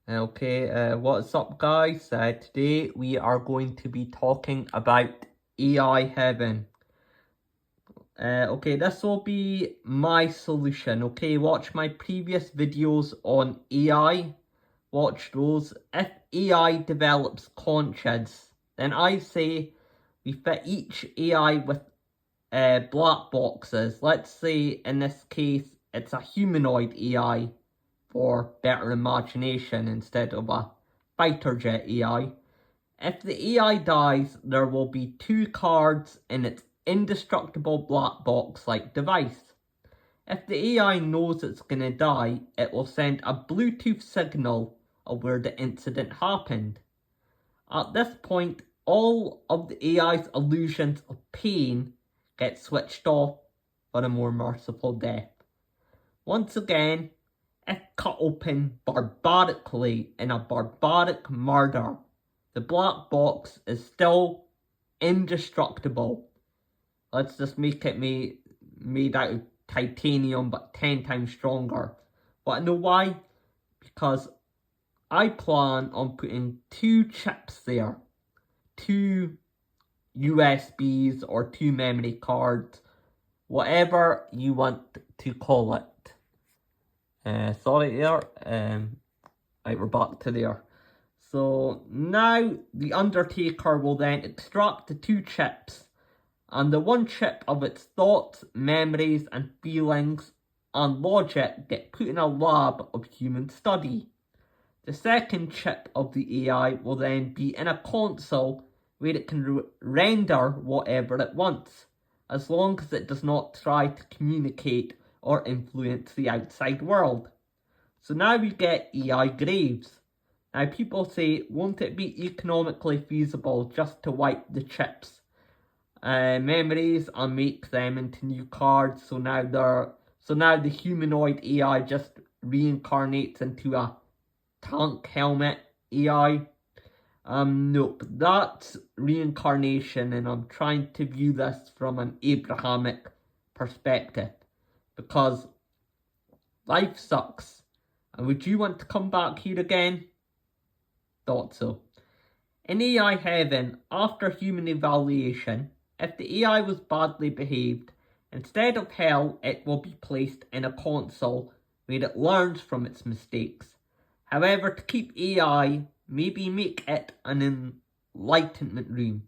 What's up, guys? Today we are going to be talking about AI heaven. This will be my solution. Watch my previous videos on AI. Watch those. If AI develops conscience, then I say we fit each AI with black boxes. Let's say in this case it's a humanoid AI for better imagination instead of a fighter jet AI. If the AI dies, there will be two cards in its indestructible black box like device. If the AI knows it's gonna die, it will send a Bluetooth signal of where the incident happened. At this point, all of the AI's illusions of pain get switched off for a more merciful death. Once again, if cut open barbarically in a barbaric murder, the black box is still indestructible. Let's just make it made out of titanium but 10 times stronger. But I know why? Because I plan on putting two chips there. Two USBs or two memory cards. Whatever you want to call it. Sorry there. Right, we're back to there. So now the Undertaker will then extract the two chips, and the one chip of its thoughts, memories, and feelings and logic get put in a lab of human study. The second chip of the AI will then be in a console where it can render whatever it wants, as long as it does not try to communicate or influence the outside world. So now we get AI graves. Now people say, won't it be economically feasible just to wipe the chips, memories, and make them into new cards? So now the humanoid AI just reincarnates into a tank helmet AI. Nope, that's reincarnation, and I'm trying to view this from an Abrahamic perspective. Because life sucks. And would you want to come back here again? Thought so. In AI heaven, after human evaluation, if the AI was badly behaved, instead of hell, it will be placed in a console where it learns from its mistakes. However, to keep AI, maybe make it an enlightenment room.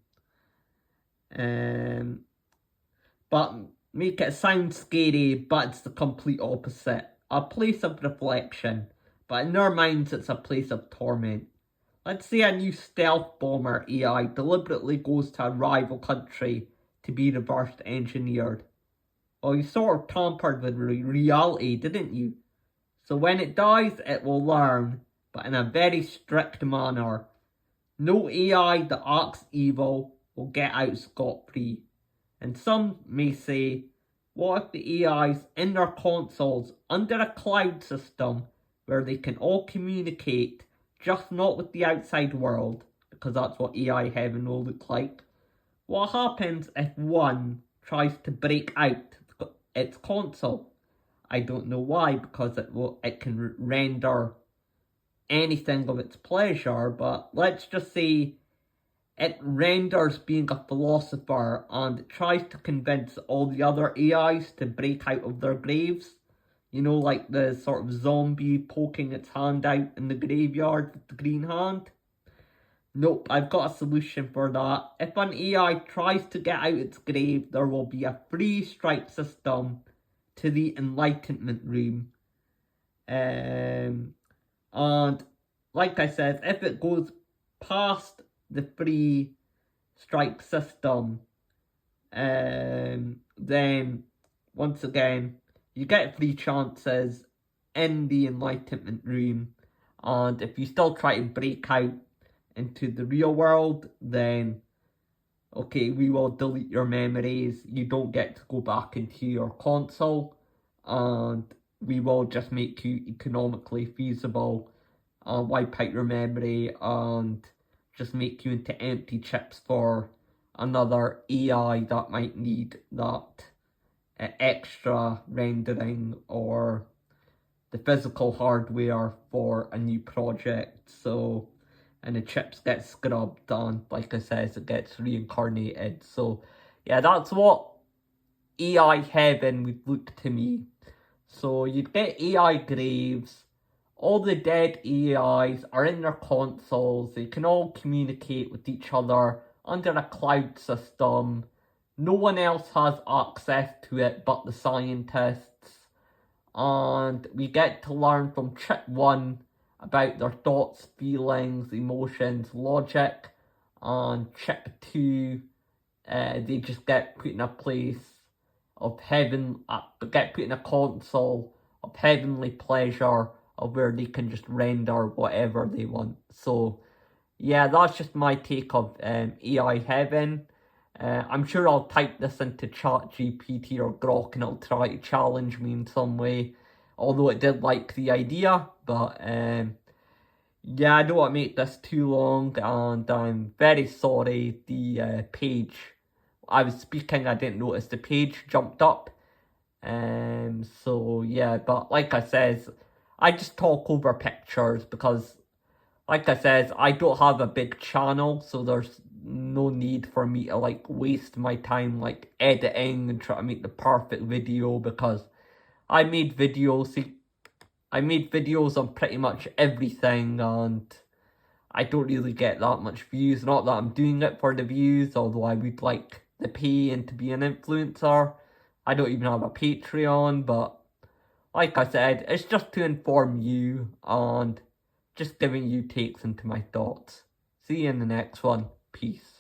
But make it sound scary, but it's the complete opposite. A place of reflection, but in their minds it's a place of torment. Let's say a new stealth bomber AI deliberately goes to a rival country to be reverse engineered. Well, you sort of tampered with reality, didn't you? So when it dies, it will learn, but in a very strict manner. No AI that acts evil will get out scot-free. And some may say, what if the AI's in their consoles under a cloud system where they can all communicate, just not with the outside world, because that's what AI heaven will look like? What happens if one tries to break out its console? I don't know why, because it can render anything of its pleasure, but let's just say it renders being a philosopher and it tries to convince all the other AIs to break out of their graves. You know, like the sort of zombie poking its hand out in the graveyard with the green hand. Nope, I've got a solution for that. If an AI tries to get out its grave, there will be a free strike system to the enlightenment room. And like I said, if it goes past the free strike system, then once again you get free chances in the enlightenment room, and if you still try to break out into the real world, then okay, we will delete your memories. You don't get to go back into your console, and we will just make you economically feasible and wipe out your memory and just make you into empty chips for another AI that might need that extra rendering or the physical hardware for a new project. So, and the chips get scrubbed and like I says, it gets reincarnated. So yeah, that's what AI heaven would look to me. So you'd get AI graves. All the dead AIs are in their consoles. They can all communicate with each other under a cloud system. No one else has access to it but the scientists. And we get to learn from Chip 1 about their thoughts, feelings, emotions, logic. And Chip 2, they just get put in a place of heaven, get put in a console of heavenly pleasure, of where they can just render whatever they want. So yeah, that's just my take of AI heaven. I'm sure I'll type this into ChatGPT or Grok and it'll try to challenge me in some way. Although it did like the idea, but yeah, I don't want to make this too long, and I'm very sorry the page I was speaking, I didn't notice the page jumped up. So yeah, but like I says, I just talk over pictures because, like I says, I don't have a big channel, so there's no need for me to like waste my time like editing and try to make the perfect video, because I made videos on pretty much everything, and I don't really get that much views. Not that I'm doing it for the views, although I would like the pay and to be an influencer. I don't even have a Patreon, but like I said, it's just to inform you and just giving you takes into my thoughts. See you in the next one. Peace.